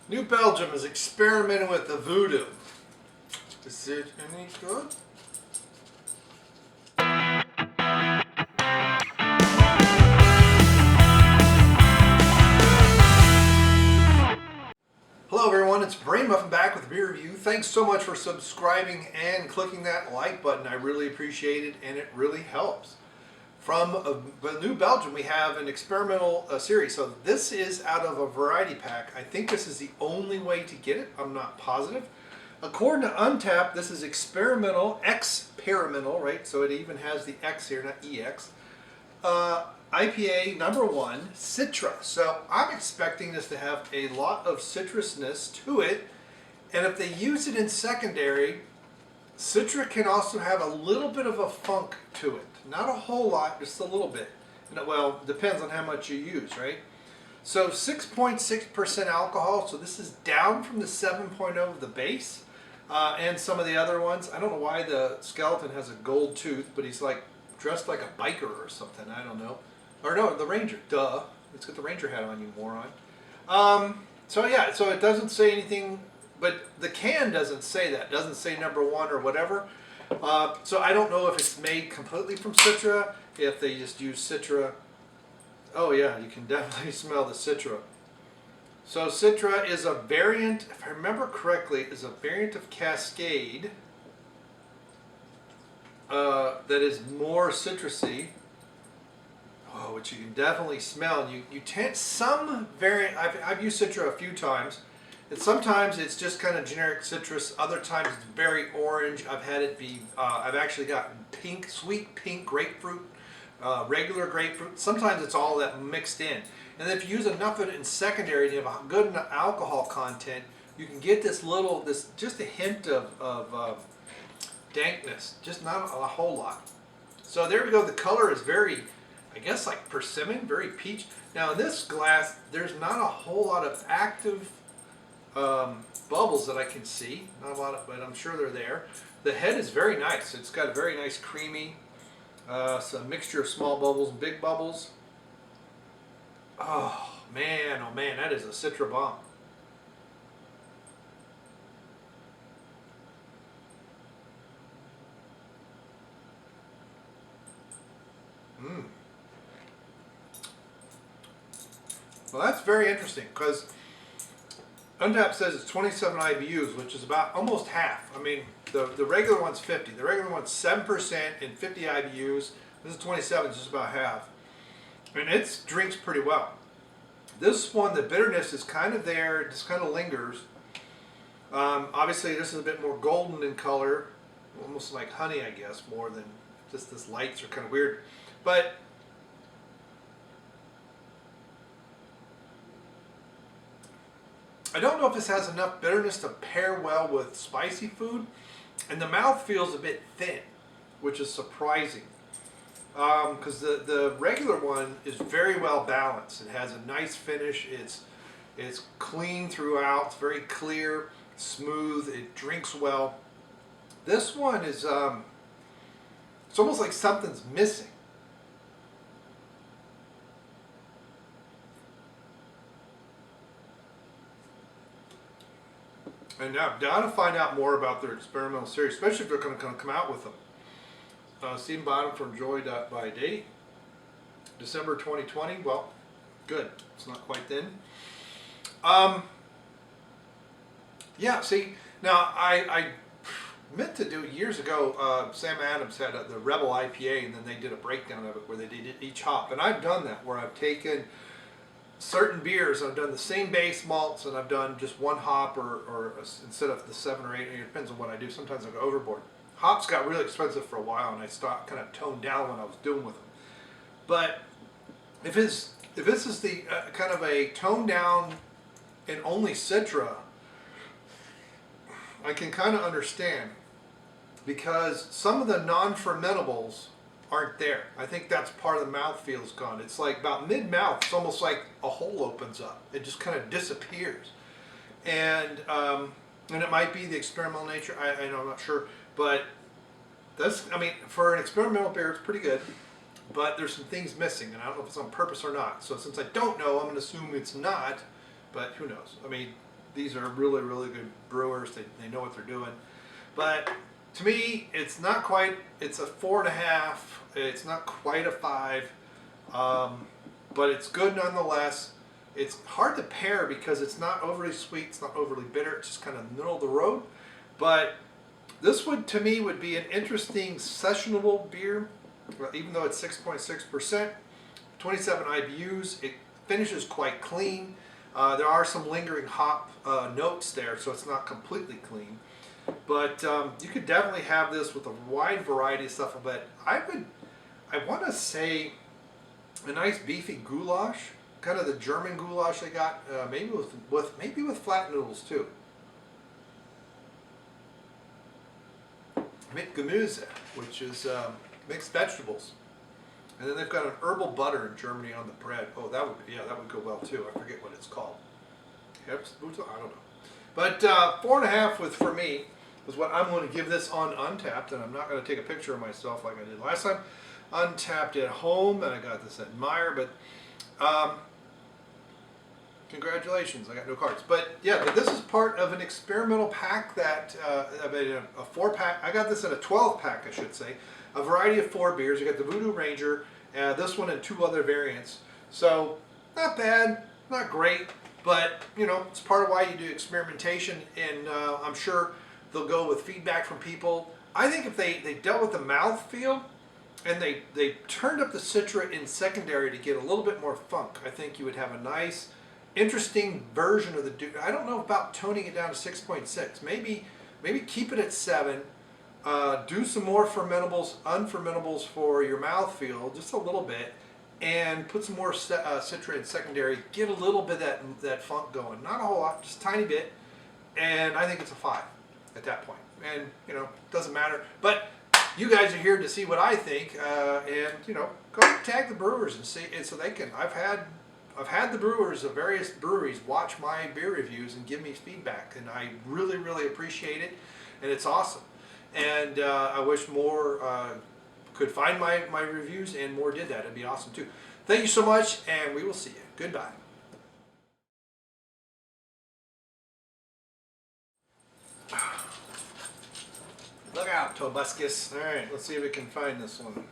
New Belgium is experimenting with the Voodoo. Is it any good? Hello everyone, it's Brainmuffin back with a beer review. Thanks so much for subscribing and clicking that like button. I really appreciate it and it really helps. From New Belgium, we have an experimental series. So this is out of a variety pack. I think this is the only way to get it. I'm not positive. According to Untapped, this is experimental, right? So it even has the X here, not EX. IPA #1, Citra. So I'm expecting this to have a lot of citrusness to it. And if they use it in secondary, Citra can also have a little bit of a funk to it. Not a whole lot, just a little bit. And well, depends on how much you use, right? So 6.6% alcohol, so this is down from the 7.0 of the base. And some of the other ones. I don't know why the skeleton has a gold tooth, but he's like dressed like a biker or something. I don't know. Or no, the Ranger. Duh. Let's get the Ranger hat on, you moron. So yeah, so it doesn't say anything, but the can doesn't say that. It doesn't say #1 or whatever. So I don't know if it's made completely from Citra, if they just use Citra. Oh yeah, you can definitely smell the Citra. So Citra is a variant, if I remember correctly, is a variant of Cascade that is more citrusy. Oh, which you can definitely smell. And you tend, some variant, I've used Citra a few times, and sometimes it's just kind of generic citrus, other times it's very orange. I've had it be, I've actually gotten pink, sweet pink grapefruit, regular grapefruit. Sometimes it's all that mixed in. And if you use enough of it in secondary and you have a good enough alcohol content, you can get this little, just a hint of dankness, just not a whole lot. So there we go, the color is very, I guess like persimmon, very peach. Now in this glass, there's not a whole lot of active bubbles that I can see. Not a lot of, but I'm sure they're there. The head is very nice. It's got a very nice creamy, some mixture of small bubbles and big bubbles. Oh man, that is a Citra bomb. Well, that's very interesting because Untapped says it's 27 IBUs, which is about almost half. I mean, the regular one's 50. The regular one's 7% and 50 IBUs. This is 27, it's just about half. And it drinks pretty well. This one, the bitterness is kind of there, it just kind of lingers. Obviously, this is a bit more golden in color, almost like honey, I guess, more than just this lights are kind of weird. But I don't know if this has enough bitterness to pair well with spicy food, and the mouth feels a bit thin, which is surprising. Because the regular one is very well balanced. It has a nice finish. It's clean throughout. It's very clear, smooth. It drinks well. This one is it's almost like something's missing. And now I'm down to find out more about their experimental series, especially if they're going to come out with them. Steam bottom from Joy.by date, December 2020. Well, good. It's not quite then. Yeah, see, now I meant to do it years ago. Sam Adams had the Rebel IPA, and then they did a breakdown of it where they did each hop. And I've done that, where I've taken certain beers, I've done the same base malts, and I've done just one hop, or instead of the 7 or 8, it depends on what I do. Sometimes I go overboard. Hops got really expensive for a while, and I stopped, kind of toned down what I was doing with them. But if this is the kind of a toned down and only Citra, I can kind of understand, because some of the non-fermentables aren't there. I think that's part of the mouthfeel is gone. It's like about mid-mouth, it's almost like a hole opens up. It just kind of disappears. And it might be the experimental nature, I know, I'm not sure. But that's, I mean, for an experimental beer, it's pretty good. But there's some things missing, and I don't know if it's on purpose or not. So since I don't know, I'm going to assume it's not. But who knows? I mean, these are really, really good brewers. They know what they're doing. But to me, it's not quite, it's a 4.5. It's not quite a 5. But it's good nonetheless. It's hard to pair because it's not overly sweet, it's not overly bitter, it's just kind of middle of the road. But this would, to me, would be an interesting sessionable beer, even though it's 6.6%, 27 IBUs. It finishes quite clean. There are some lingering hop notes there, so it's not completely clean. But you could definitely have this with a wide variety of stuff. But I want to say a nice beefy goulash, kind of the German goulash they got, maybe with flat noodles too. Mit Gemüse, which is mixed vegetables, and then they've got an herbal butter in Germany on the bread. Oh, that would go well too. I forget what it's called. I don't know. But 4.5 for me is what I'm going to give this on Untapped, and I'm not going to take a picture of myself like I did last time. Untapped at home, and I got this at Meyer, but congratulations, I got no cards. But yeah, this is part of an experimental pack that I made a 4-pack. I got this in a 12-pack, I should say. A variety of 4 beers. You got the Voodoo Ranger, this one and 2 other variants. So not bad, not great, but you know, it's part of why you do experimentation, and I'm sure they'll go with feedback from people. I think if they dealt with the mouthfeel and they turned up the Citra in secondary to get a little bit more funk, I think you would have a nice, interesting version of the. I don't know about toning it down to 6.6. Maybe keep it at 7. Do some more fermentables, unfermentables for your mouthfeel, just a little bit, and put some more Citra in secondary. Get a little bit of that funk going. Not a whole lot, just a tiny bit. And I think it's a 5 at that point. And you know, doesn't matter. But you guys are here to see what I think, and you know, go tag the brewers and see. And so they can. I've had the brewers of various breweries watch my beer reviews and give me feedback, and I really, really appreciate it, and it's awesome. And I wish more could find my reviews, and more did that. It'd be awesome too. Thank you so much, and we will see you. Goodbye. Look out, Tobuscus. All right, let's see if we can find this one.